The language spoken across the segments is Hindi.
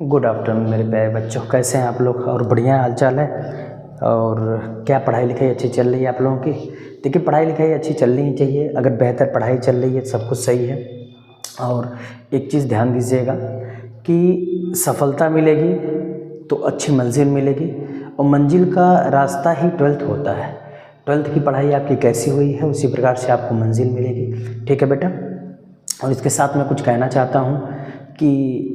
गुड आफ्टरनून मेरे प्यारे बच्चों, कैसे हैं आप लोग? और बढ़िया हालचाल है। और क्या पढ़ाई लिखाई अच्छी चल रही है आप लोगों की? देखिए, पढ़ाई लिखाई अच्छी चलनी ही चाहिए। अगर बेहतर पढ़ाई चल रही है सब कुछ सही है। और एक चीज़ ध्यान दीजिएगा कि सफलता मिलेगी तो अच्छी मंजिल मिलेगी, और मंजिल का रास्ता ही 12th होता है। 12th की पढ़ाई आपकी कैसी हुई है उसी प्रकार से आपको मंजिल मिलेगी। ठीक है बेटा? और इसके साथ मैं कुछ कहना चाहता हूँ कि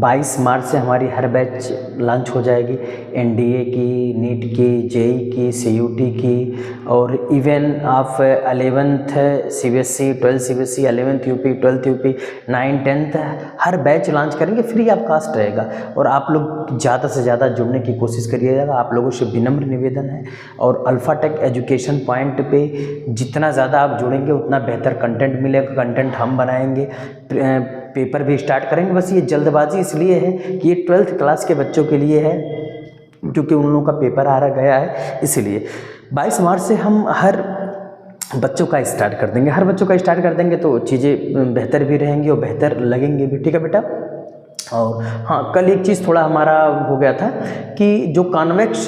22 मार्च से हमारी हर बैच लॉन्च हो जाएगी। एनडीए की, नीट की, जेई की, सीयूटी की, और इवन आप 11th CBSE, 12th CBSE, 11th UP, 12th UP, 9, 10th हर बैच लॉन्च करेंगे। फ्री ऑफ कास्ट रहेगा और आप लोग ज़्यादा से ज़्यादा जुड़ने की कोशिश करिएगा। आप लोगों से विनम्र निवेदन है। और अल्फ़ाटेक एजुकेशन पॉइंट पे जितना ज़्यादा आप जुड़ेंगे उतना बेहतर कंटेंट मिलेगा। कंटेंट हम बनाएंगे, पेपर भी स्टार्ट करेंगे। बस ये जल्दबाजी इसलिए है कि ये 12th क्लास के बच्चों के लिए है क्योंकि उन लोगों का पेपर आ रहा गया है। इसलिए 22 मार्च से हम हर बच्चों का स्टार्ट कर देंगे। हर बच्चों का स्टार्ट कर देंगे तो चीज़ें बेहतर भी रहेंगी और बेहतर लगेंगे भी। ठीक है बेटा? और हाँ, कल एक चीज़ थोड़ा हमारा हो गया था कि जो कॉन्वेक्स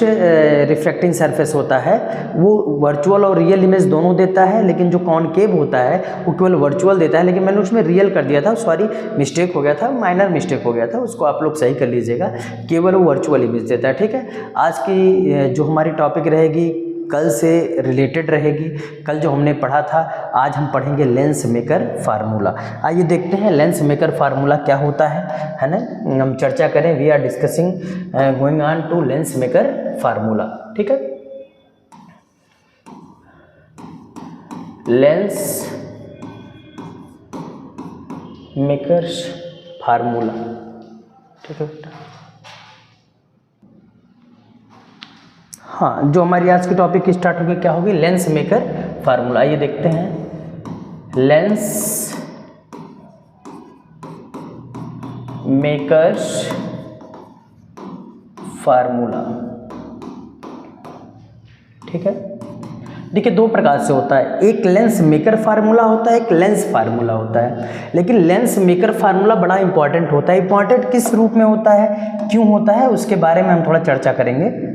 रिफ्रैक्टिंग सरफेस होता है वो वर्चुअल और रियल इमेज दोनों देता है, लेकिन जो कॉनकेव होता है वो केवल वर्चुअल देता है। लेकिन मैंने उसमें रियल कर दिया था, सॉरी मिस्टेक हो गया था, माइनर मिस्टेक हो गया था, उसको आप लोग सही कर लीजिएगा। केवल वो वर्चुअल इमेज देता है। ठीक है? आज की जो हमारी टॉपिक रहेगी कल से रिलेटेड रहेगी। कल जो हमने पढ़ा था आज हम पढ़ेंगे लेंस मेकर फार्मूला। आइए देखते हैं लेंस मेकर फार्मूला क्या होता है ना? हम चर्चा करें। We are discussing going on to lens maker formula. ठीक है? Lens makers formula. ठीक है बेटा? हाँ, जो हमारी आज की टॉपिक स्टार्ट होगी क्या होगी? Lens maker formula. ये देखते हैं लेंस मेकर्स फार्मूला। ठीक है? देखिए, दो प्रकार से होता है। एक लेंस मेकर फार्मूला होता है, एक लेंस फार्मूला होता है। लेकिन लेंस मेकर फार्मूला बड़ा इंपॉर्टेंट होता है। इंपॉर्टेंट किस रूप में होता है, क्यों होता है, उसके बारे में हम थोड़ा चर्चा करेंगे।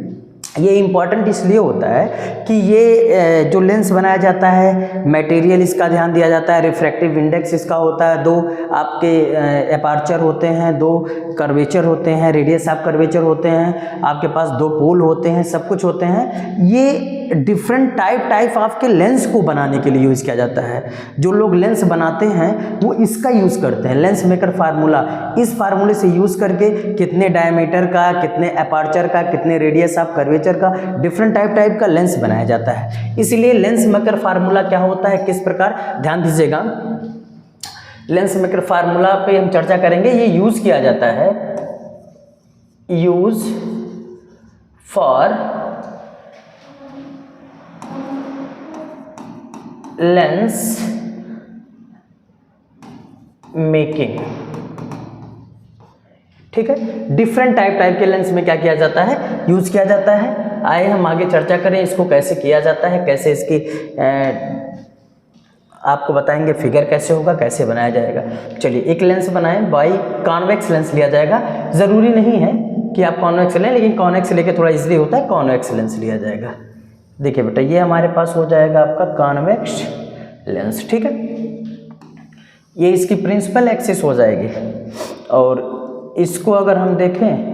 ये इम्पॉर्टेंट इसलिए होता है कि ये जो लेंस बनाया जाता है मटेरियल इसका ध्यान दिया जाता है, रिफ्रैक्टिव इंडेक्स इसका होता है, दो आपके एपर्चर होते हैं, दो कर्वेचर होते हैं, रेडियस ऑफ कर्वेचर होते हैं, आपके पास दो पोल होते हैं, सब कुछ होते हैं। ये डिफरेंट टाइप आपके लेंस को बनाने के लिए यूज़ किया जाता है। जो लोग लेंस बनाते हैं वो इसका यूज़ करते हैं, लेंस मेकर फार्मूला। इस फार्मूले से यूज़ करके कितने डायमीटर का, कितने एपर्चर का, कितने रेडियस ऑफ कर्वेचर का, डिफरेंट टाइप का लेंस बनाया जाता है। इसीलिए लेंस मेकर फार्मूला क्या होता है, किस प्रकार, ध्यान दीजिएगा। लेंस मेकर फार्मूला पे हम चर्चा करेंगे। ये यूज़ किया जाता है, यूज फॉर लेंस मेकिंग। ठीक है? डिफरेंट टाइप के लेंस में क्या किया जाता है, यूज किया जाता है। आइए हम आगे चर्चा करें इसको कैसे किया जाता है, कैसे इसकी आपको बताएंगे फिगर कैसे होगा, कैसे बनाया जाएगा। चलिए, एक लेंस बनाएं। बाई कॉन्वेक्स लेंस लिया जाएगा। ज़रूरी नहीं है कि आप कॉन्वेक्स लें, लेकिन कॉन्वेक्स लेके थोड़ा इजीली होता है, कॉन्वेक्स लेंस लिया जाएगा। देखिए बेटा, ये हमारे पास हो जाएगा आपका कॉन्वेक्स लेंस। ठीक है? ये इसकी प्रिंसिपल एक्सिस हो जाएगी। और इसको अगर हम देखें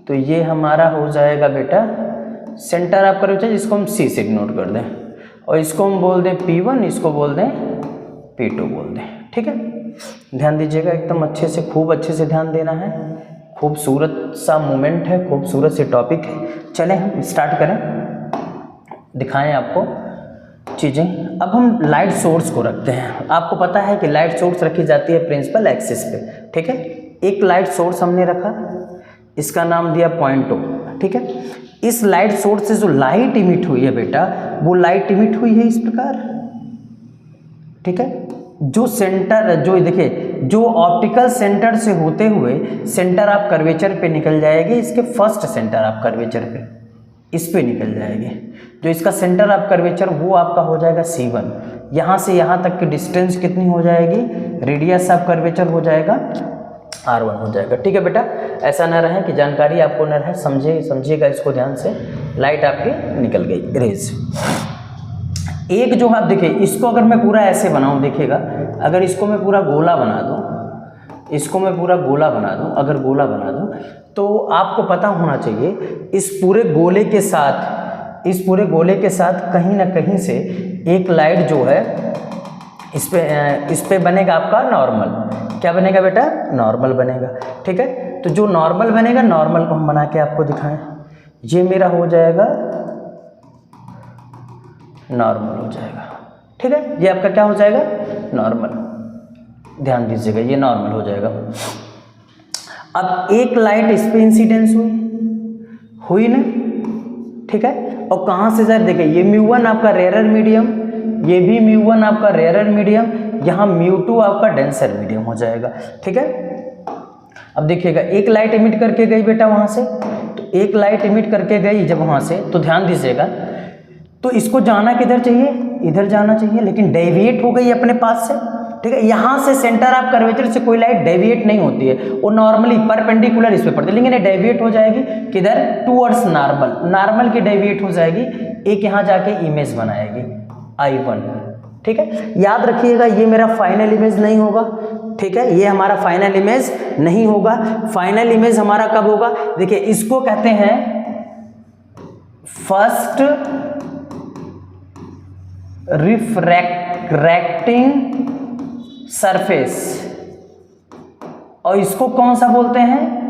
तो ये हमारा हो जाएगा बेटा सेंटर ऑफ कर्वेचर, जिसको हम सी से इग्नोर कर दें, और इसको हम बोल दें P1, इसको बोल दें P2 बोल दें। ठीक है? ध्यान दीजिएगा, एकदम अच्छे से, खूब अच्छे से ध्यान देना है। खूबसूरत सा मोमेंट है, खूबसूरत से टॉपिक है। चलें हम स्टार्ट करें, दिखाएं आपको चीज़ें। अब हम लाइट सोर्स को रखते हैं। आपको पता है कि लाइट सोर्स रखी जाती है प्रिंसिपल एक्सिस पे। ठीक है? एक लाइट सोर्स हमने रखा, इसका नाम दिया पॉइंट O। ठीक है? इस लाइट सोर्स से जो लाइट इमिट हुई है बेटा, वो लाइट इमिट हुई है इस प्रकार। ठीक है? जो सेंटर, जो देखिए, जो ऑप्टिकल सेंटर से होते हुए सेंटर ऑफ कर्वेचर पे निकल जाएगी, इसके फर्स्ट सेंटर ऑफ कर्वेचर पे, इस पे निकल जाएगी। जो इसका सेंटर ऑफ कर्वेचर वो आपका हो जाएगा C1। यहाँ से यहाँ तक की डिस्टेंस कितनी हो जाएगी, रेडियस ऑफ कर्वेचर हो जाएगा R1 हो जाएगा। ठीक है बेटा, ऐसा ना रहे कि जानकारी आपको न रहे, समझिएगा इसको ध्यान से। लाइट आपकी निकल गई, रेज। एक जो आप देखिए, इसको अगर मैं पूरा ऐसे बनाऊं, देखिएगा, अगर इसको मैं पूरा गोला बना दूं, इसको मैं पूरा गोला बना दूं, अगर गोला बना दूं, तो आपको पता होना चाहिए इस पूरे गोले के साथ, इस पूरे गोले के साथ कहीं ना कहीं से एक लाइट जो है इस पे बनेगा आपका नॉर्मल। क्या बनेगा बेटा? नॉर्मल बनेगा। ठीक है, तो जो नॉर्मल बनेगा, नॉर्मल को हम बना के आपको दिखाएं, ये मेरा हो जाएगा नॉर्मल हो जाएगा। ठीक है, ये आपका क्या हो जाएगा? नॉर्मल। ध्यान दीजिएगा, ये नॉर्मल हो जाएगा। अब एक लाइट इस पे इंसिडेंस हुई ना, ठीक है, और कहाँ से जाए? देखिए, ये μ1 आपका रेयरर मीडियम, ये भी μ1 आपका रेयरर मीडियम, यहाँ μ2 आपका डेंसर मीडियम हो जाएगा। ठीक है, अब देखिएगा, एक लाइट इमिट करके गई बेटा वहाँ से, तो एक लाइट इमिट करके गई जब वहाँ से, तो ध्यान दीजिएगा, तो इसको जाना किधर चाहिए? इधर जाना चाहिए, लेकिन डेविएट हो गई अपने पास से। ठीक है, यहाँ से सेंटर ऑफ कर्वेचर से कोई लाइट डेविएट नहीं होती है, वो नॉर्मली परपेंडिकुलर इस पे पड़ती है, लेकिन ये डेविएट हो जाएगी किधर? टूवर्ड्स नॉर्मल, नॉर्मल की डेविएट हो जाएगी, एक यहाँ जाके इमेज बनाएगी I1। ठीक है, याद रखिएगा, ये मेरा फाइनल इमेज नहीं होगा। ठीक है, ये हमारा फाइनल इमेज नहीं होगा। फाइनल इमेज हमारा कब होगा? देखिए, इसको कहते हैं फर्स्ट रिफ्रैक्टिंग सरफेस, और इसको कौन सा बोलते हैं?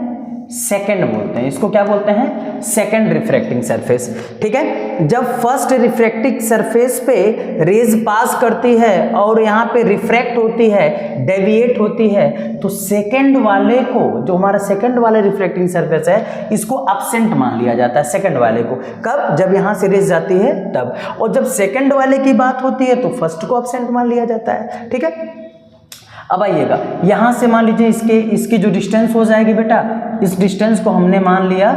सेकंड बोलते हैं। इसको क्या बोलते हैं? Second refracting surface. ठीक है, जब फर्स्ट रिफ्रैक्टिंग सरफेस पे रेज पास करती है और यहाँ पे रिफ्रैक्ट होती है, डेविएट होती है, तो सेकंड वाले को, जो हमारा सेकंड वाला रिफ्रैक्टिंग सरफेस है, इसको एब्सेंट मान लिया जाता है सेकंड वाले को। कब? जब यहाँ से रेज जाती है तब। और जब सेकंड वाले की बात होती है तो फर्स्ट को एब्सेंट मान लिया जाता है। ठीक है, अब आइएगा, यहाँ से मान लीजिए इसकी जो डिस्टेंस हो जाएगी बेटा, इस डिस्टेंस को हमने मान लिया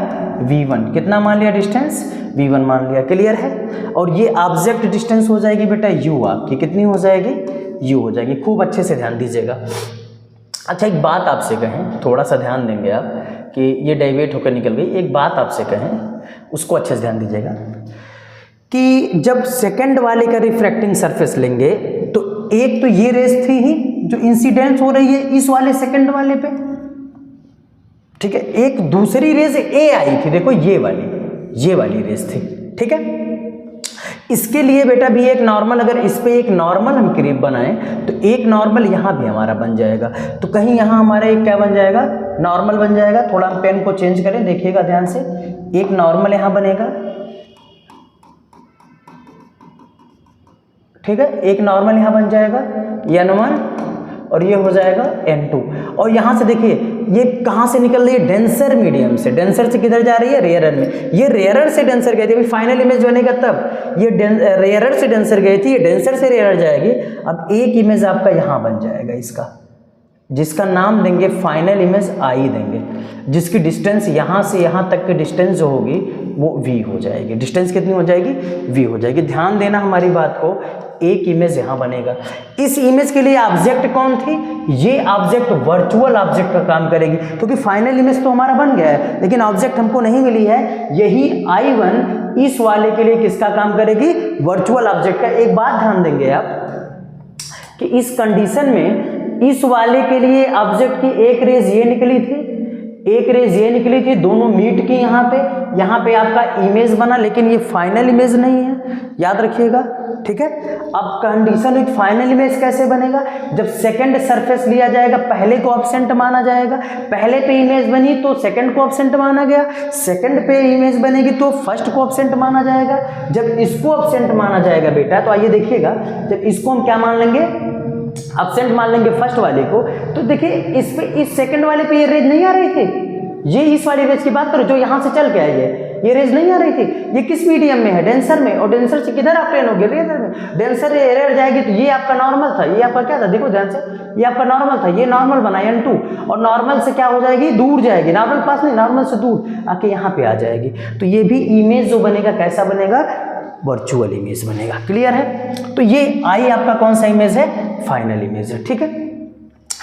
V1। कितना मान लिया डिस्टेंस? V1 मान लिया। क्लियर है? और ये ऑब्जेक्ट डिस्टेंस हो जाएगी बेटा U, आपकी कितनी हो जाएगी? U हो जाएगी। खूब अच्छे से ध्यान दीजिएगा। अच्छा, एक बात आपसे कहें, थोड़ा सा ध्यान देंगे आप, कि ये डेविएट होकर निकल गई। एक बात आपसे कहें, उसको अच्छे से ध्यान दीजिएगा, कि जब सेकंड वाले का रिफ्रैक्टिंग सरफेस लेंगे, तो एक तो ये रेस थी ही जो इंसिडेंस हो रही है इस वाले सेकंड वाले पे। ठीक है, एक दूसरी रेस ए आई थी, देखो ये वाली रेस थी। ठीक है, इसके लिए बेटा भी एक नॉर्मल, अगर इस पे एक नॉर्मल हम क्रीप बनाएं, तो एक नॉर्मल यहाँ भी हमारा बन जाएगा। तो कहीं यहाँ हमारा एक क्या बन जाएगा? नॉर्मल बन जाएगा। थोड़ा हम पेन को चेंज करें, देखिएगा ध्यान से, एक नॉर्मल यहाँ बनेगा। ठीक है, एक नॉर्मल यहाँ बन जाएगा N1, और ये हो जाएगा N2। और यहाँ से देखिए, ये कहाँ से निकल रही है? डेंसर मीडियम से। डेंसर से किधर जा रही है? रेयरर में। ये रेयरर से डेंसर गई थी, अभी फाइनल इमेज बनेगा तब। ये रेयरर से डेंसर गई थी, ये डेंसर से रेयरर जाएगी। अब एक इमेज आपका यहाँ बन जाएगा इसका, जिसका नाम देंगे फाइनल इमेज I देंगे, जिसकी डिस्टेंस यहाँ से यहाँ तक की डिस्टेंस जो होगी वो V हो जाएगी। डिस्टेंस कितनी हो जाएगी? V हो जाएगी। ध्यान देना हमारी बात को, एक इमेज यहाँ बनेगा। इस इमेज के लिए ऑब्जेक्ट कौन थी? ये ऑब्जेक्ट वर्चुअल ऑब्जेक्ट का काम करेगी, क्योंकि फाइनल इमेज तो हमारा बन गया है, लेकिन ऑब्जेक्ट हमको नहीं मिली है। यही I1 इस वाले के लिए किसका काम करेगी? वर्चुअल ऑब्जेक्ट का। एक बात ध्यान देंगे आप, कि इस कंडीशन में इस वाले के लिए ऑब्जेक्ट की एक रेज ये निकली थी, एक रेज ये निकली थी, दोनों मीट की यहाँ पे आपका इमेज बना, लेकिन ये फाइनल इमेज नहीं है, याद रखिएगा। ठीक है, अब कंडीशन विथ फाइनल इमेज कैसे बनेगा? जब सेकंड सरफेस लिया जाएगा, पहले को एब्सेंट माना जाएगा। पहले पे इमेज बनी तो सेकंड को एब्सेंट माना गया, सेकंड पे इमेज बनेगी तो फर्स्ट को एब्सेंट माना जाएगा। जब इसको एब्सेंट माना जाएगा बेटा, तो आइए देखिएगा, जब इसको हम क्या मान लेंगे? एब्सेंट मान लेंगे फर्स्ट वाले को। तो देखिए, इस पे, इस सेकंड वाले पे ये रेज नहीं आ रही थी, ये इस वाली रेज की बात करो जो यहाँ से चल के आई है, ये रेज नहीं आ रही थी। ये किस मीडियम में है? डेंसर में। और डेंसर से किधर आप ट्रेन हो गए? रेयर में। डेंसर से रेयर जाएगी, तो ये आपका नॉर्मल था, ये आपका क्या था? देखो ध्यान से, ये आपका नॉर्मल था, ये नॉर्मल बना N2, और नॉर्मल से क्या हो जाएगी? दूर जाएगी। नॉर्मल पास नहीं, नॉर्मल से दूर आके यहाँ पे आ जाएगी। तो ये भी इमेज जो बनेगा, कैसा बनेगा? वर्चुअल इमेज बनेगा। क्लियर है? तो ये I आपका कौन सा इमेज है? फाइनल इमेज है। ठीक है,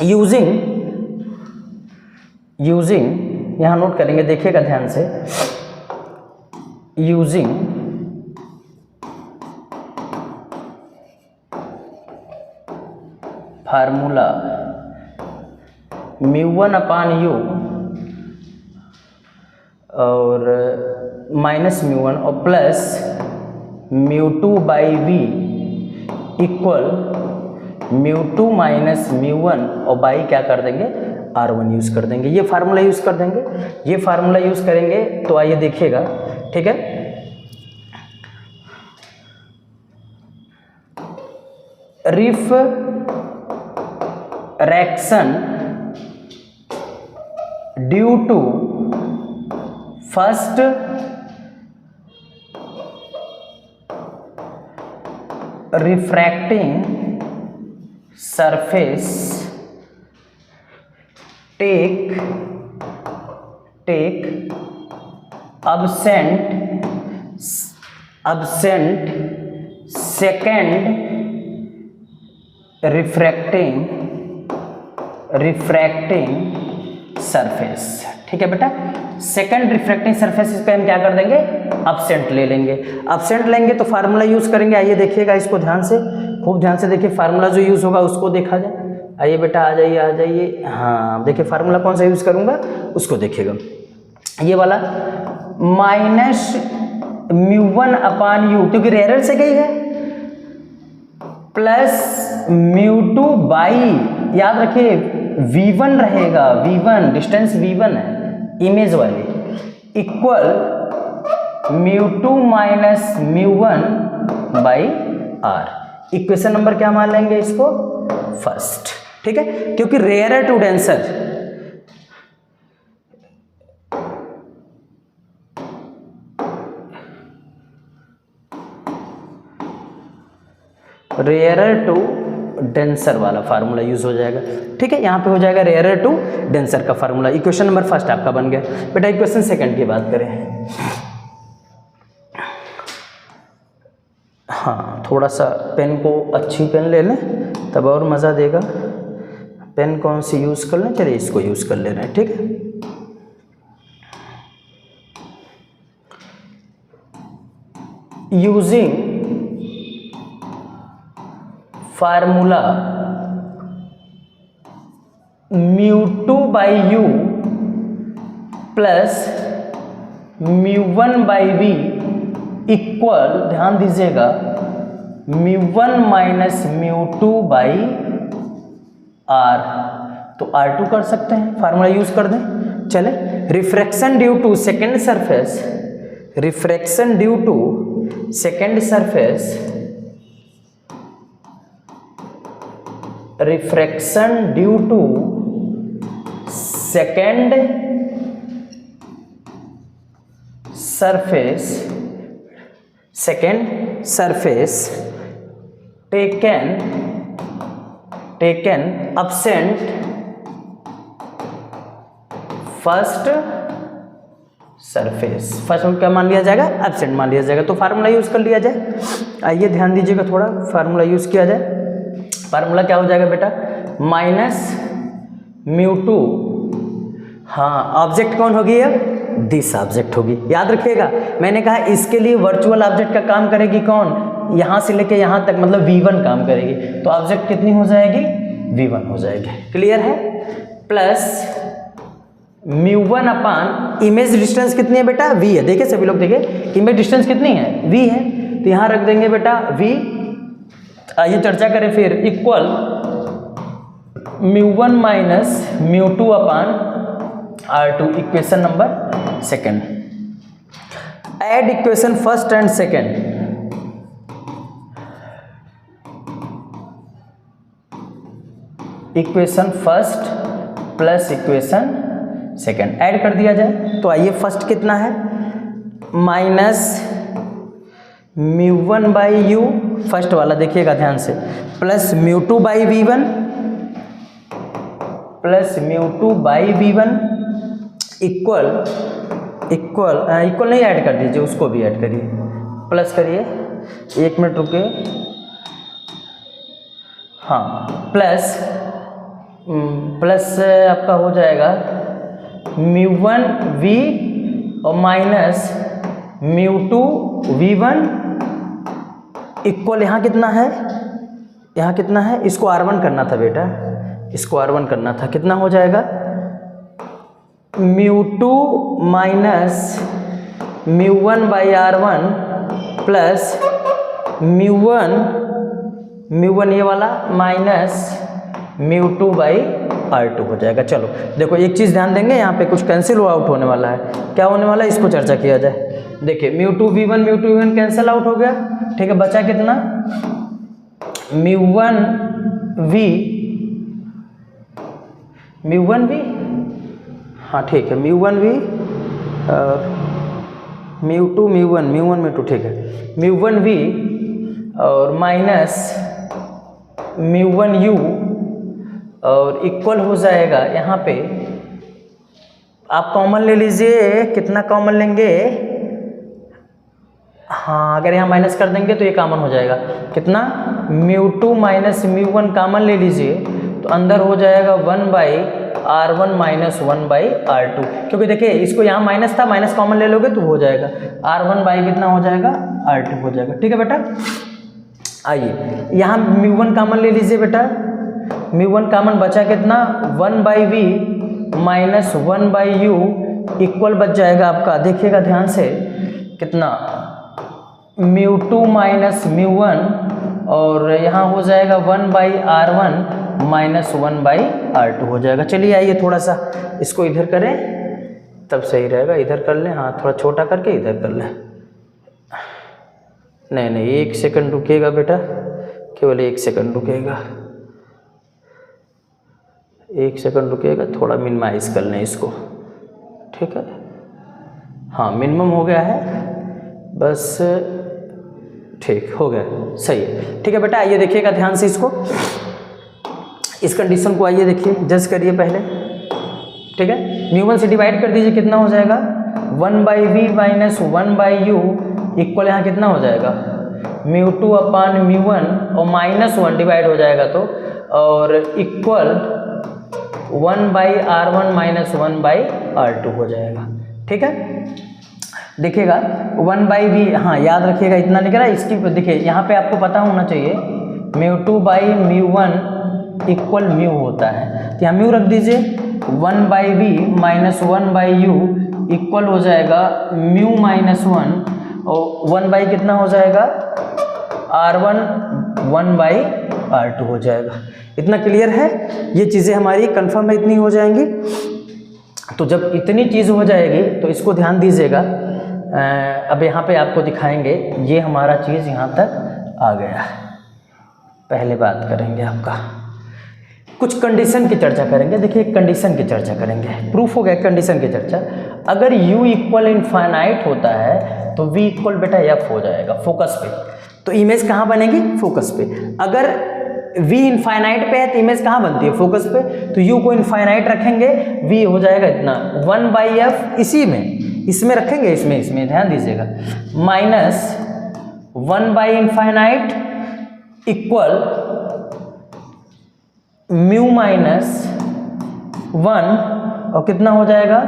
यूजिंग यूजिंग, यहाँ नोट करेंगे, देखिएगा ध्यान से, यूजिंग फार्मूला μ1/u और माइनस μ1 और प्लस μ2/v इक्वल μ2 माइनस μ1 और बाई क्या कर देंगे, R1 यूज़ कर देंगे। ये फार्मूला यूज़ कर देंगे, ये फार्मूला यूज़ करेंगे। तो आइए देखिएगा, ठीक है। Refraction due to first refracting surface take absent second refracting surface, ठीक है बेटा। सेकंड रिफ्रैक्टिंग सरफेस पे हम क्या कर देंगे, absent ले लेंगे। absent लेंगे तो फार्मूला यूज करेंगे। आइए देखिएगा इसको ध्यान से, खूब ध्यान से देखिए, फार्मूला जो यूज होगा उसको देखा जाए। आइए बेटा, आ जाइए। हाँ देखिए, फार्मूला कौन सा यूज करूंगा उसको देखिएगा। ये वाला माइनस μ1/u, क्योंकि रेयर से गई है, प्लस μ2/, याद रखिए v1 रहेगा, v1 डिस्टेंस v1 है इमेज वाली, equal μ2 minus μ1/r। Equation number क्या मान लेंगे इसको, फर्स्ट, ठीक है, क्योंकि rare to denser. Rare to denser वाला फार्मूला यूज हो जाएगा, ठीक है। यहाँ पे हो जाएगा रेयर टू डेंसर का फार्मूला। इक्वेशन नंबर फर्स्ट आपका बन गया बेटा। इक्वेशन सेकंड की बात करें, हाँ थोड़ा सा पेन को, अच्छी पेन ले लें तब और मज़ा देगा। पेन कौन सी यूज़ कर लें, चलिए इसको यूज़ कर ले रहे हैं, ठीक है। Using formula μ2/u plus μ1/v equal, ध्यान दीजिएगा, μ1 माइनस μ2/r। तो R2 कर सकते हैं, फार्मूला यूज कर दें। चले, refraction due to second surface, refraction due to second surface, refraction due to second surface taken absent first surface. First में क्या मान लिया जाएगा, एब्सेंट मान लिया जाएगा। तो फार्मूला यूज कर लिया जाए। आइए ध्यान दीजिएगा, थोड़ा फार्मूला यूज किया जाए। फार्मूला क्या हो जाएगा बेटा, माइनस μ2, हाँ ऑब्जेक्ट कौन होगी अब, दिस ऑब्जेक्ट होगी। याद रखिएगा, मैंने कहा इसके लिए वर्चुअल ऑब्जेक्ट का काम करेगी कौन, यहाँ से लेके यहाँ तक, मतलब v1 काम करेगी। तो ऑब्जेक्ट कितनी हो जाएगी, v1 हो जाएगी। क्लियर है। प्लस μ1/, इमेज डिस्टेंस कितनी है बेटा, v है। देखिए सभी लोग, देखिए इमेज डिस्टेंस कितनी है, v है। तो यहाँ रख देंगे बेटा v। आइए चर्चा करें फिर, equal μ1 minus μ2/r2। Equation number second. Add equation first and second. Equation first plus equation second add कर दिया जाए। तो आइए फर्स्ट कितना है, माइनस μ1/u, फर्स्ट वाला देखिएगा ध्यान से, plus μ2/v1 plus μ2/v1 equal नहीं ऐड कर दीजिए, उसको भी ऐड करिए, प्लस करिए, 1 मिनट रुकिए, हाँ प्लस आपका हो जाएगा म्यू1 v और माइनस म्यू2 v1 इक्वल यहाँ कितना है, यहाँ कितना है, इसको R1 करना था बेटा, इसको R1 करना था, कितना हो जाएगा म्यू2 माइनस म्यू1 बाई R1 प्लस म्यू1 ये वाला माइनस म्यू2 बाई R2 हो जाएगा। चलो देखो एक चीज़ ध्यान देंगे, यहाँ पे कुछ कैंसिल आउट होने वाला है, क्या होने वाला है इसको चर्चा किया जाए। देखिए म्यू2 v1 कैंसिल आउट हो गया, ठीक है, बचा कितना म्यू1 v, हाँ ठीक है, म्यू1 v और म्यू2 म्यू1 ठीक है, म्यू1 v और माइनस म्यू1 u और इक्वल हो जाएगा, यहाँ पे आप कॉमन ले लीजिए, कितना कॉमन लेंगे, हाँ अगर यहाँ माइनस कर देंगे तो ये कॉमन हो जाएगा, कितना म्यू2 माइनस म्यू1 कॉमन ले लीजिए तो अंदर हो जाएगा 1 by R1 minus 1 by R2, क्योंकि देखिए इसको यहाँ माइनस था, माइनस कॉमन ले लोगे तो हो जाएगा R1 बाई कितना हो जाएगा R2 हो जाएगा। ठीक है बेटा, आइए यहाँ म्यू1 कॉमन ले लीजिए बेटा, म्यू1 कॉमन बचा कितना 1 by v minus 1 by u equal बच जाएगा आपका, देखिएगा ध्यान से, कितना म्यू2 माइनस म्यू1 और यहाँ हो जाएगा 1 by R1 minus 1 by R2 हो जाएगा। चलिए आइए थोड़ा सा इसको इधर करें तब सही रहेगा, इधर कर लें, हाँ थोड़ा छोटा करके इधर कर लें, नहीं 1 सेकंड रुकिएगा बेटा, केवल 1 सेकंड रुकिएगा, 1 सेकंड रुकिएगा, थोड़ा मिनिमाइज कर लें इसको, ठीक है, हाँ मिनिमम हो गया है बस, ठीक हो गया, सही है। ठीक है बेटा, आइए देखिएगा ध्यान से इसको, इस कंडीशन को आइए देखिए, जज करिए पहले, ठीक है, म्यू1 से डिवाइड कर दीजिए, कितना हो जाएगा 1 by v minus 1 by u equal यहाँ कितना हो जाएगा म्यू2 अपान म्यू1 और माइनस 1 डिवाइड हो जाएगा तो, और equal 1 by R1 minus 1 by R2 हो जाएगा। ठीक है, देखिएगा 1 बाई वी, हाँ याद रखिएगा इतना निकला, इसकी देखिए यहाँ पे आपको पता होना चाहिए mu by mu equal mu होता है, तो यहाँ म्यू रख दीजिए, 1 by v minus 1 by u equal हो जाएगा म्यू माइनस 1 और 1 बाई कितना हो जाएगा R1 1 बाई R2 हो जाएगा। इतना क्लियर है, ये चीज़ें हमारी कंफर्म इतनी हो जाएंगी। तो जब इतनी चीज़ हो जाएगी तो इसको ध्यान दीजिएगा, अब यहाँ पे आपको दिखाएंगे, ये हमारा चीज़ यहाँ तक आ गया है। पहले बात करेंगे आपका कुछ कंडीशन की चर्चा करेंगे। देखिए कंडीशन की चर्चा करेंगे, प्रूफ हो गया कंडीशन की चर्चा। अगर u इक्वल इनफाइनाइट होता है तो v इक्वल बेटा f हो जाएगा फोकस पे, तो इमेज कहाँ बनेगी फोकस पे। अगर v इनफाइनाइट पे है तो इमेज कहाँ बनती है फोकस पे, तो u को इनफाइनाइट रखेंगे, v हो जाएगा इतना 1 बाई f, इसी में इसमें रखेंगे, इसमें ध्यान दीजिएगा, minus 1 by infinite equal mu minus 1 और कितना हो जाएगा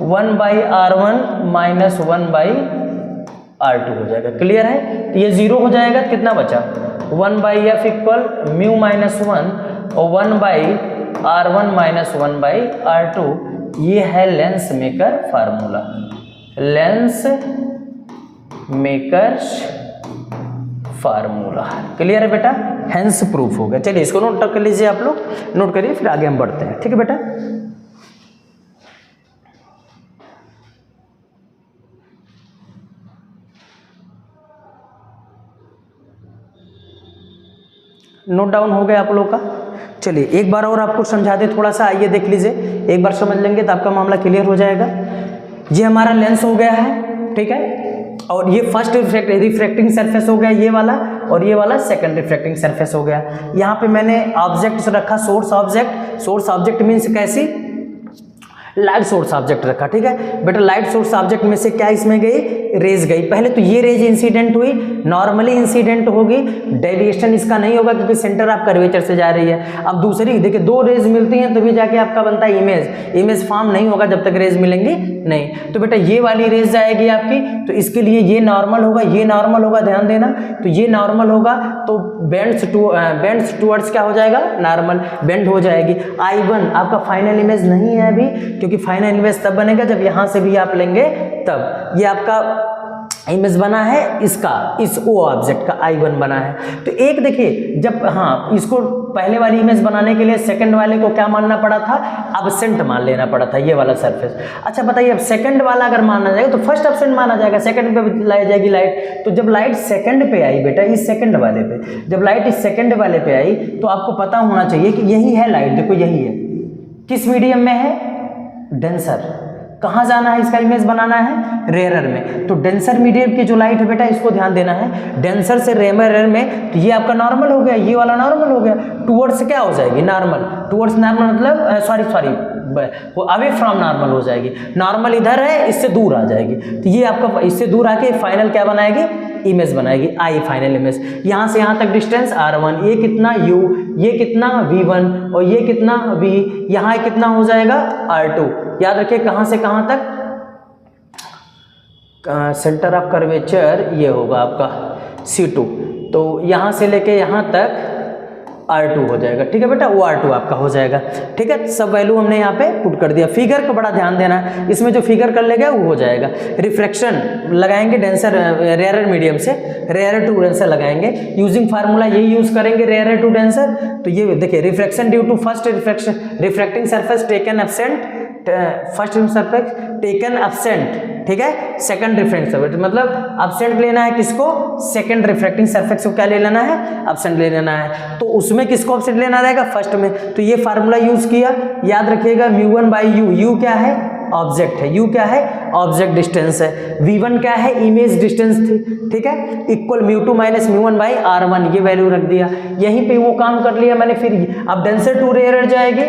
1 by R1 minus 1 by R2 हो जाएगा। क्लियर है, तो ये 0 हो जाएगा, तो कितना बचा 1 by f equal mu minus 1 और 1 by R1 minus 1 by R2। ये है lens maker formula, lens maker formula. Clear है बेटा, हेंस प्रूफ हो गया। चलिए इसको नोट कर लीजिए, आप लोग नोट करिए, फिर आगे हम बढ़ते हैं। ठीक है बेटा, नोट डाउन हो गया आप लोग का। चलिए एक बार और आपको समझा दे थोड़ा सा, आइए देख लीजिए, एक बार समझ लेंगे तो आपका मामला क्लियर हो जाएगा। ये हमारा लेंस हो गया है, ठीक है, और ये फर्स्ट रिफ्रैक्टिंग सरफेस हो गया ये वाला, और ये वाला सेकंड रिफ्रैक्टिंग सरफेस हो गया। यहाँ पे मैंने ऑब्जेक्ट रखा source object. Source object means कैसी, लाइट सोर्स ऑब्जेक्ट रखा, ठीक है बेटा। लाइट सोर्स ऑब्जेक्ट में से क्या इसमें गई, रेज गई। पहले तो ये रेज इंसिडेंट हुई, नॉर्मली इंसिडेंट होगी, डेविएशन इसका नहीं होगा क्योंकि सेंटर ऑफ कर्वेचर से जा रही है। अब दूसरी देखिए, दो रेज मिलती हैं तभी जाके आपका बनता है इमेज। इमेज फॉर्म नहीं होगा जब तक रेज मिलेंगी नहीं। तो बेटा ये वाली रेज जाएगी आपकी, तो इसके लिए ये नॉर्मल होगा, ये नॉर्मल होगा, ध्यान देना। तो ये नॉर्मल होगा तो बेंड्स टुवर्ड्स क्या हो जाएगा, नॉर्मल, बेंड हो जाएगी। I1 आपका फाइनल इमेज नहीं है अभी, क्योंकि फाइनल इमेज तब बनेगा जब यहां से भी आप लेंगे तब। ये आपका इमेज बना है इसका, इस O ऑब्जेक्ट का I1 बना है। तो एक देखिए, जब हाँ इसको पहले वाली इमेज बनाने के लिए सेकंड वाले को क्या मानना पड़ा था, एब्सेंट मान लेना पड़ा था, ये वाला सरफेस। अच्छा बताइए, अब सेकंड वाला अगर माना जाएगा तो फर्स्ट एब्सेंट माना जाएगा, सेकंड पे लाई जाएगी लाइट। तो जब लाइट सेकंड पे आई बेटा, इस सेकंड वाले पे, जब लाइट इस सेकंड वाले पे आई तो आपको पता होना चाहिए कि यही है लाइट, देखो यही है, किस मीडियम में है, डेंसर। कहाँ जाना है इसका इमेज बनाना है, रेयरर में। तो डेंसर मीडियम की जो लाइट है बेटा, इसको ध्यान देना है, डेंसर से रेयरर में। तो ये आपका नॉर्मल हो गया, ये वाला नॉर्मल हो गया, टुवर्ड्स क्या हो जाएगी, नॉर्मल। टुवर्ड्स नॉर्मल मतलब सॉरी वो अवे फ्रॉम नॉर्मल हो जाएगी। नॉर्मल इधर है, इससे दूर आ जाएगी। तो ये आपका इससे दूर आके फाइनल क्या बनाएगी, इमेज बनाएगी, I फाइनल इमेज। यहाँ से यहाँ तक डिस्टेंस R1, ये कितना U, ये कितना V1 और ये कितना V, यहाँ कितना हो जाएगा R2। याद रखिए कहाँ से कहाँ तक, सेंटर ऑफ कर्वेचर ये होगा आपका C2, तो यहाँ से लेके यहाँ तक R2 हो जाएगा, ठीक है बेटा, वो R2 आपका हो जाएगा, ठीक है। सब वैल्यू हमने यहाँ पे पुट कर दिया। फिगर को बड़ा ध्यान देना है, इसमें जो फिगर कर लेगा वो हो जाएगा। रिफ्लेक्शन लगाएंगे डेंसर रेयरर मीडियम से, रेयरर टू डेंसर लगाएंगे, यूजिंग फार्मूला यही यूज करेंगे, रेयरर टू डेंसर। तो ये देखिए, reflection due to first reflecting surface taken absent, first surface taken absent, ठीक है। सेकंड रिफ्लेक्टिंग सरफेस मतलब एब्सेंट लेना है किसको, सेकंड रिफ्लेक्टिंग सरफेस को क्या ले लेना है, एब्सेंट ले लेना है। तो उसमें किसको एब्सेंट लेना रहेगा, फर्स्ट में। तो ये फार्मूला यूज किया, याद रखिएगा, μ1/u, u क्या है, ऑब्जेक्ट है, u क्या है, ऑब्जेक्ट डिस्टेंस है, v1 क्या है, इमेज डिस्टेंस थी, ठीक है, इक्वल μ2 - μ1/r1, ये वैल्यू रख दिया। यहीं पे वो काम कर लिया मैंने। फिर अब डेंसर टू रेयरर जाएगी,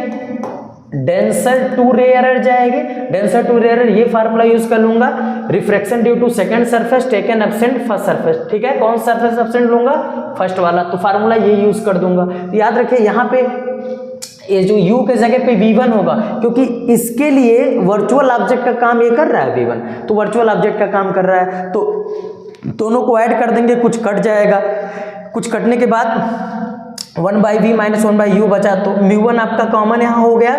डेंसर टू रेयरर जाएगी, डेंसर टू रेयरर ये फार्मूला यूज कर लूंगा, refraction due to second surface taken absent first surface, ठीक है। कौन सा सरफेस एब्सेंट लूंगा, फर्स्ट वाला, तो फार्मूला ये यूज कर दूंगा। तो याद रखिए यहाँ पे ये जो u के जगह पे v1 होगा, क्योंकि इसके लिए वर्चुअल ऑब्जेक्ट का काम ये कर रहा है v1, तो वर्चुअल ऑब्जेक्ट का काम कर रहा है। तो दोनों को ऐड कर देंगे, कुछ कट जाएगा, कुछ कटने के बाद 1/v - 1/u बचा। तो μ1 आपका कॉमन यहाँ हो गया,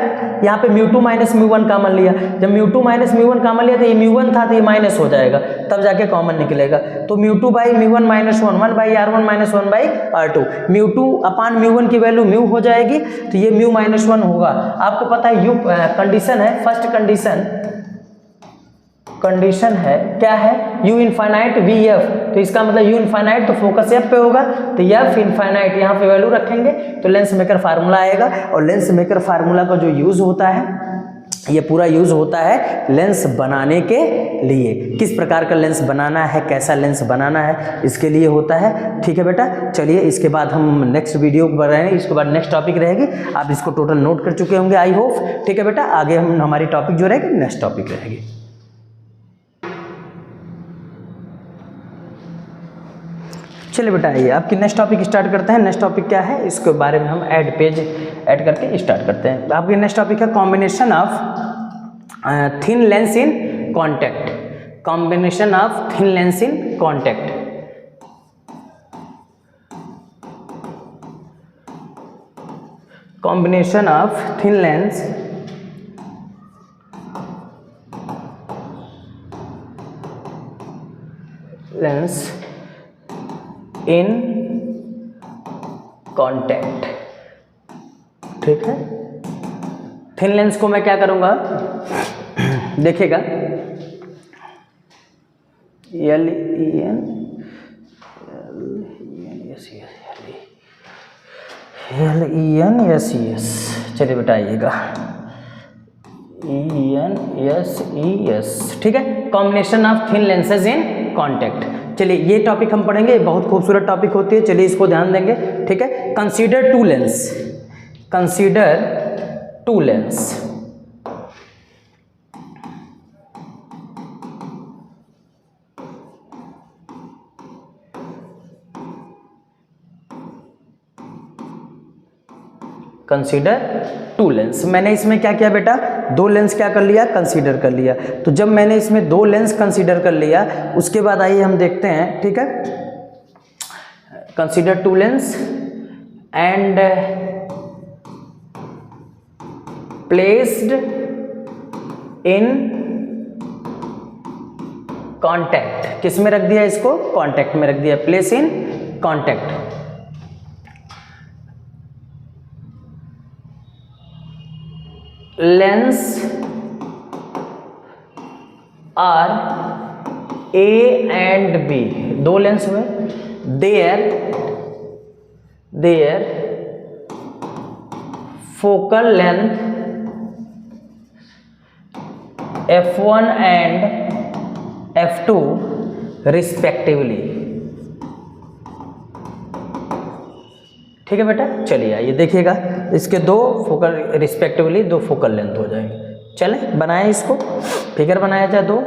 यहाँ पे μ2 - μ1 कॉमन लिया। जब μ2 - μ1 कॉमन लिया तो ये μ1 था तो ये माइनस हो जाएगा, तब जाके कॉमन निकलेगा। तो μ2/μ1 - 1, 1/r1 - 1/r2, μ2 अपान μ1 की वैल्यू μ हो जाएगी, तो ये μ - 1 होगा। आपको पता है u कंडीशन है, फर्स्ट कंडीशन है क्या है, u इनफाइनाइट vf, तो इसका मतलब u इनफाइनाइट तो फोकस f पे होगा, तो f इनफाइनाइट यहाँ पे वैल्यू रखेंगे तो लेंस मेकर फार्मूला आएगा। और लेंस मेकर फार्मूला का जो यूज होता है, ये पूरा यूज होता है लेंस बनाने के लिए, किस प्रकार का लेंस बनाना है, कैसा लेंस बनाना है, इसके लिए होता है, ठीक है बेटा। चलिए इसके बाद हम नेक्स्ट वीडियो पर रहेंगे, इसके बाद नेक्स्ट टॉपिक रहेगी, आप इसको टोटल नोट कर चुके होंगे आई होप, ठीक है बेटा। आगे हम हमारी टॉपिक जो रहेगी नेक्स्ट टॉपिक रहेगी। चलिए बेटा आइए आपकी नेक्स्ट टॉपिक स्टार्ट करते हैं। नेक्स्ट टॉपिक क्या है, इसके बारे में हम पेज ऐड करके स्टार्ट करते हैं। आपकी नेक्स्ट टॉपिक है combination of thin lens in contact, combination of thin lens in contact. Combination of thin lens in contact, ठीक है। थिन लेंस को मैं क्या करूंगा, देखिएगा LENSES, चलिए बेटा आइएगा ENSES, ठीक है। Combination of thin lenses in contact. चलिए ये टॉपिक हम पढ़ेंगे, बहुत खूबसूरत टॉपिक होती है, चलिए इसको ध्यान देंगे, ठीक है। Consider two lens, consider two lens, consider 2 lens. मैंने इसमें क्या किया बेटा, 2 लेंस क्या कर लिया, कंसीडर कर लिया। तो जब मैंने इसमें 2 लेंस कंसीडर कर लिया, उसके बाद आइए हम देखते हैं, ठीक है। Consider 2 lens and placed in contact. किस में रख दिया इसको, कॉन्टैक्ट में रख दिया, place in contact. Lens are A and B, 2 lens हुए। Their focal length f1 and f2 respectively. ठीक है बेटा, चलिए आइए देखिएगा, इसके 2 फोकल रिस्पेक्टिवली 2 फोकल लेंथ हो जाएंगे। चले बनाए इसको, फिगर बनाया जाए 2।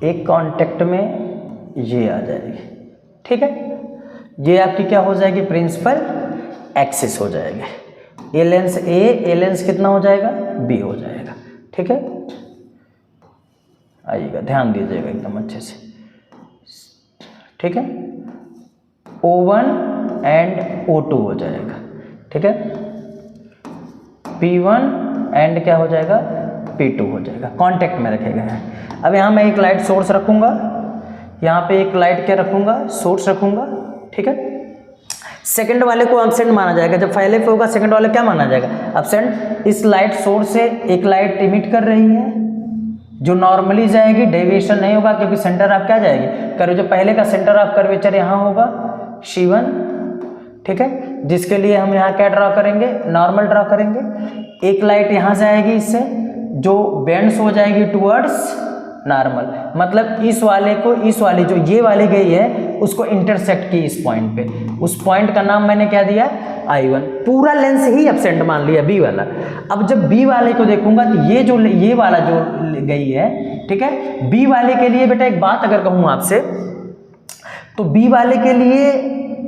एक कांटेक्ट में ये आ जाएगी, ठीक है। ये आपकी क्या हो जाएगी, प्रिंसिपल एक्सिस हो जाएगी। ए लेंस कितना हो जाएगा, बी हो जाएगा, ठीक है। आइएगा, ध्यान दीजिएगा एकदम अच्छे से, ठीक है। O1 एंड O2 हो जाएगा, ठीक है। P1 एंड क्या हो जाएगा, P2 हो जाएगा, कांटेक्ट में रखे गए हैं। अब यहाँ मैं एक लाइट सोर्स रखूँगा, यहाँ पे एक लाइट क्या रखूँगा, सोर्स रखूँगा, ठीक है। सेकंड वाले को एब्सेंट माना जाएगा, जब पहले पे होगा सेकंड वाले क्या माना जाएगा, एब्सेंट। इस लाइट सोर्स से एक लाइट इमिट कर रही है जो नॉर्मली जाएगी, डेविएशन नहीं होगा क्योंकि सेंटर ऑफ क्या जाएगी, कर्व। जो पहले का सेंटर ऑफ कर्वेचर यहाँ होगा C1, ठीक है, जिसके लिए हम यहाँ क्या ड्रॉ करेंगे, नॉर्मल ड्रॉ करेंगे। एक लाइट यहाँ से आएगी इससे, जो बेंड्स हो जाएगी टुवर्ड्स नॉर्मल, मतलब इस वाले को, इस वाली जो ये वाली गई है उसको इंटरसेक्ट की इस पॉइंट पे। उस पॉइंट का नाम मैंने क्या दिया, I1। पूरा लेंस ही एब्सेंट मान लिया, बी वाला। अब जब बी वाले को देखूंगा तो ये वाला जो गई है, ठीक है। बी वाले के लिए बेटा एक बात अगर कहूँ आपसे, तो बी वाले के लिए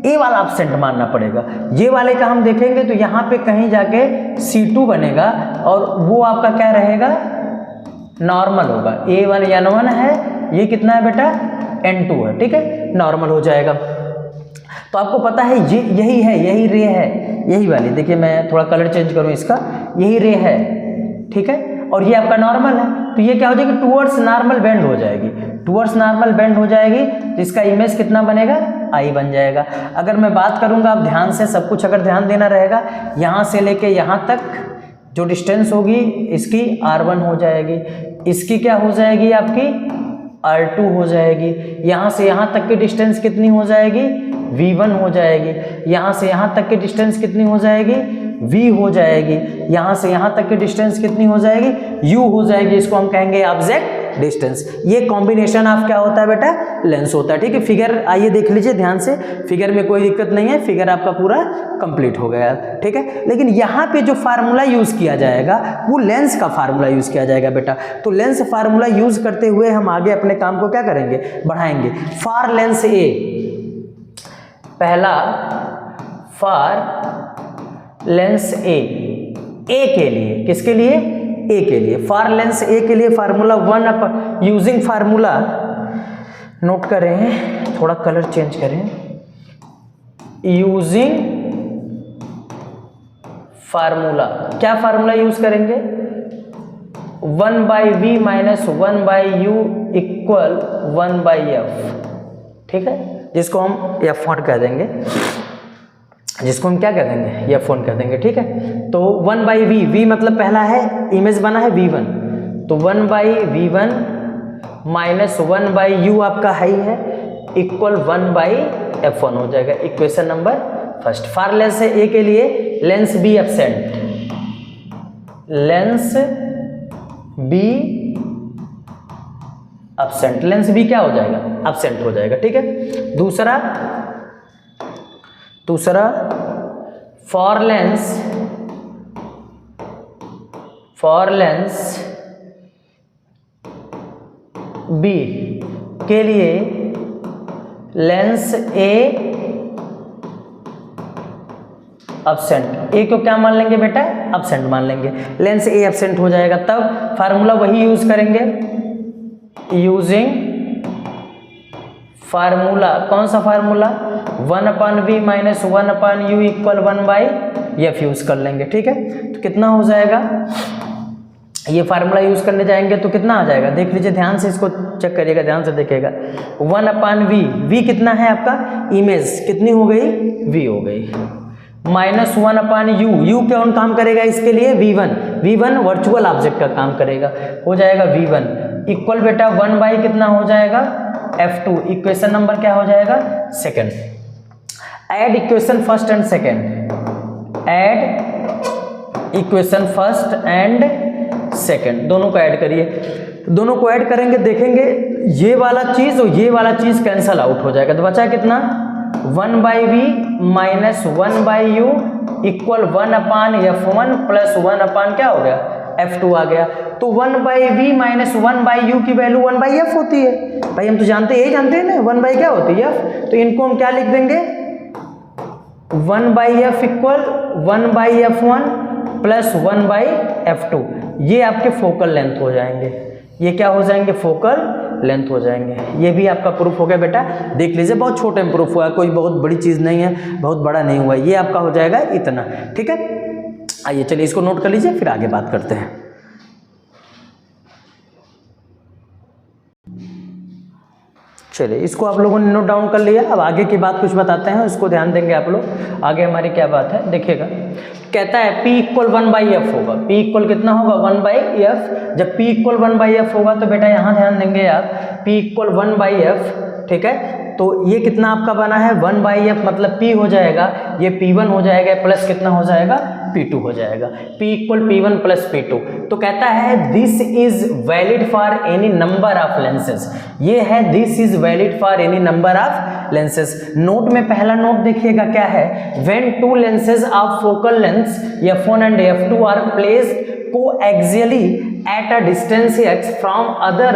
ए वाला एब्सेंट मानना पड़ेगा। ये वाले का हम देखेंगे तो यहाँ पे कहीं जाके C2 बनेगा और वो आपका क्या रहेगा, नॉर्मल होगा। A1 N1 है, ये कितना है बेटा, N2 है, ठीक है, नॉर्मल हो जाएगा। तो आपको पता है ये यही है, यही रे है, यही वाली। देखिए मैं थोड़ा कलर चेंज करूँ इसका, यही रे है, ठीक है, और ये आपका नॉर्मल है। तो ये क्या हो जाएगी, टुवर्ड्स नॉर्मल बेंड हो जाएगी, टुवर्ड्स नॉर्मल बेंड हो जाएगी। तो इसका इमेज कितना बनेगा, I बन जाएगा। अगर मैं बात करूँगा, आप ध्यान से सब कुछ अगर ध्यान देना रहेगा, यहाँ से लेके यहाँ तक जो डिस्टेंस होगी इसकी R1 हो जाएगी, इसकी क्या हो जाएगी आपकी R2 हो जाएगी। यहाँ से यहाँ तक की डिस्टेंस कितनी हो जाएगी, V1 हो जाएगी। यहाँ से यहाँ तक की डिस्टेंस कितनी हो जाएगी, V हो जाएगी। यहाँ से यहाँ तक की डिस्टेंस कितनी हो जाएगी, U हो जाएगी। इसको हम कहेंगे ऑब्जेक्ट डिस्टेंस। ये कॉम्बिनेशन ऑफ क्या होता है बेटा, लेंस होता है, ठीक है। फिगर आइए देख लीजिए ध्यान से, फिगर में कोई दिक्कत नहीं है, फिगर आपका पूरा कंप्लीट हो गया, ठीक है। लेकिन यहाँ पे जो फार्मूला यूज किया जाएगा वो लेंस का फार्मूला यूज किया जाएगा बेटा। तो लेंस फार्मूला यूज करते हुए हम आगे अपने काम को क्या करेंगे, बढ़ाएंगे। फॉर लेंस ए, पहला फॉर लेंस ए के लिए, किसके लिए, ए के लिए। फॉर लेंस ए के लिए फार्मूला 1 यूजिंग फार्मूला, नोट करें, थोड़ा कलर चेंज करें, यूजिंग फार्मूला। क्या फार्मूला यूज करेंगे, 1/v minus 1/u equal 1/f, ठीक है, जिसको हम F1 कह देंगे, जिसको हम क्या कह देंगे, F1 कह देंगे, ठीक है। तो 1/v, v मतलब पहला है, इमेज बना है V1, तो 1/v1 माइनस 1/u आपका हाई है इक्वल 1/f1 हो जाएगा। Equation number first. For lens A के लिए lens B absent, lens B absent, lens B क्या हो जाएगा, एब्सेंट हो जाएगा, ठीक है। दूसरा फॉर लेंस बी के लिए लेंस ए एब्सेंट, ए को क्या मान लेंगे बेटा, एब्सेंट मान लेंगे, लेंस ए एब्सेंट हो जाएगा, तब फार्मूला वही यूज करेंगे, यूजिंग फार्मूला, कौन सा formula, 1/v minus 1/u equal 1/f use कर लेंगे। ठीक है, तो कितना हो जाएगा, ये फार्मूला यूज करने जाएंगे तो कितना आ जाएगा, देख लीजिए ध्यान से, इसको चेक करिएगा, ध्यान से देखिएगा, 1/v, v कितना है आपका, इमेज कितनी हो गई, v हो गई, माइनस 1/u, u कौन काम करेगा इसके लिए, v1 वर्चुअल ऑब्जेक्ट का काम करेगा, हो जाएगा v1 इक्वल बेटा 1 कितना हो जाएगा, f2, इक्वेशन नंबर क्या हो जाएगा, second. Add equation first and second, add equation first and second, दोनों को ऐड करिए, दोनों को ऐड करेंगे, देखेंगे ये वाला चीज और ये वाला चीज कैंसल आउट हो जाएगा, तो बचा कितना, 1/v minus 1/u equal 1/f1 plus 1/ क्या हो गया, f2 आ गया। तो 1/v माइनस 1/u की वैल्यू 1/f होती है, भाई हम तो जानते, यही जानते हैं ना, 1/ क्या होती है f, तो इनको हम क्या लिख देंगे, 1/f equal 1/f1 plus 1/f2, ये आपके फोकल लेंथ हो जाएंगे, ये क्या हो जाएंगे, फोकल लेंथ हो जाएंगे। ये भी आपका प्रूफ हो गया बेटा, देख लीजिए बहुत छोटे में प्रूफ हुआ है, कोई बहुत बड़ी चीज़ नहीं है, बहुत बड़ा नहीं हुआ, ये आपका हो जाएगा इतना। ठीक है, आइए चलिए इसको नोट कर लीजिए, फिर आगे बात करते हैं। चलिए इसको आप लोगों ने नोट डाउन कर लिया, अब आगे की बात कुछ बताते हैं, उसको ध्यान देंगे आप लोग। आगे हमारी क्या बात है देखिएगा, कहता है P इक्वल 1/f होगा, P इक्वल कितना होगा 1/f, जब P इक्वल 1/f होगा तो बेटा यहाँ ध्यान देंगे आप, P इक्वल 1/f, ठीक है, तो ये कितना आपका बना है 1/f, मतलब P हो जाएगा, ये P1 हो जाएगा, प्लस कितना हो जाएगा P2 हो जाएगा, P equal P1 plus P2। तो कहता है this is valid for any number of lenses, ये है this is valid for any number of lenses. Note में पहला नोट देखिएगा क्या है, when two lenses of focal lengths f1 and f2 are placed coaxially at a distance x from other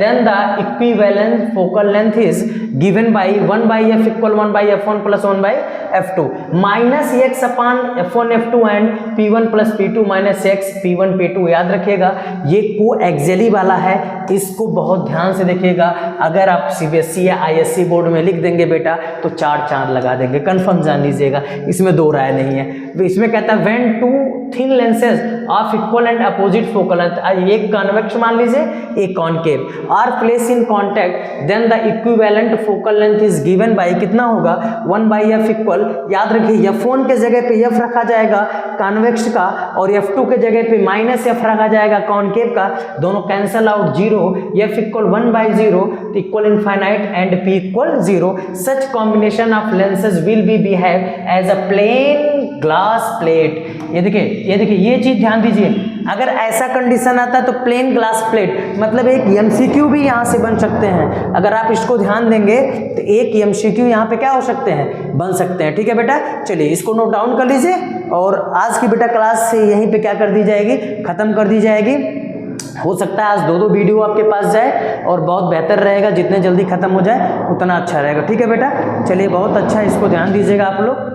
then the equivalent focal length is given by 1/f equal 1/f1 plus 1/f2 minus x upon f1 f2 and p1 plus p2 minus x p1 p2। याद रखिएगा ये coaxially वाला है, इसको बहुत ध्यान से देखिएगा, अगर आप CBSE या ISC बोर्ड में लिख देंगे बेटा तो 4 चांद लगा देंगे, कंफर्म जान लीजिएगा, इसमें दो राय नहीं है। तो इसमें कहता है when two thin lenses of equal and opposite focal length, एक कॉन्वेक्स मान लीजिए एक concave, are place in contact then the equivalent focal length is given by कितना होगा 1/f इक्वल, याद रखिए f1 के जगह पे f रखा जाएगा कॉन्वेक्स का और f2 के जगह पे माइनस f रखा जाएगा कॉनकेव का, दोनों cancel out 0, f equal 1/0 equal infinite and p equal 0। Such combination of lenses will be behave as a plane glass plate. ये देखिए ये चीज ध्यान दीजिए, अगर ऐसा कंडीशन आता है तो प्लेन ग्लास प्लेट, मतलब एक MCQ भी यहाँ से बन सकते हैं, अगर आप इसको ध्यान देंगे तो एक MCQ यहाँ पे क्या हो सकते हैं, बन सकते हैं। ठीक है बेटा, चलिए इसको नोट डाउन कर लीजिए और आज की बेटा क्लास से यहीं पे क्या कर दी जाएगी, खत्म कर दी जाएगी। हो सकता है आज 2-2 वीडियो आपके पास जाए और बहुत बेहतर रहेगा, जितने जल्दी खत्म हो जाए उतना अच्छा रहेगा। ठीक है बेटा, चलिए बहुत अच्छा, इसको ध्यान दीजिएगा आप लोग।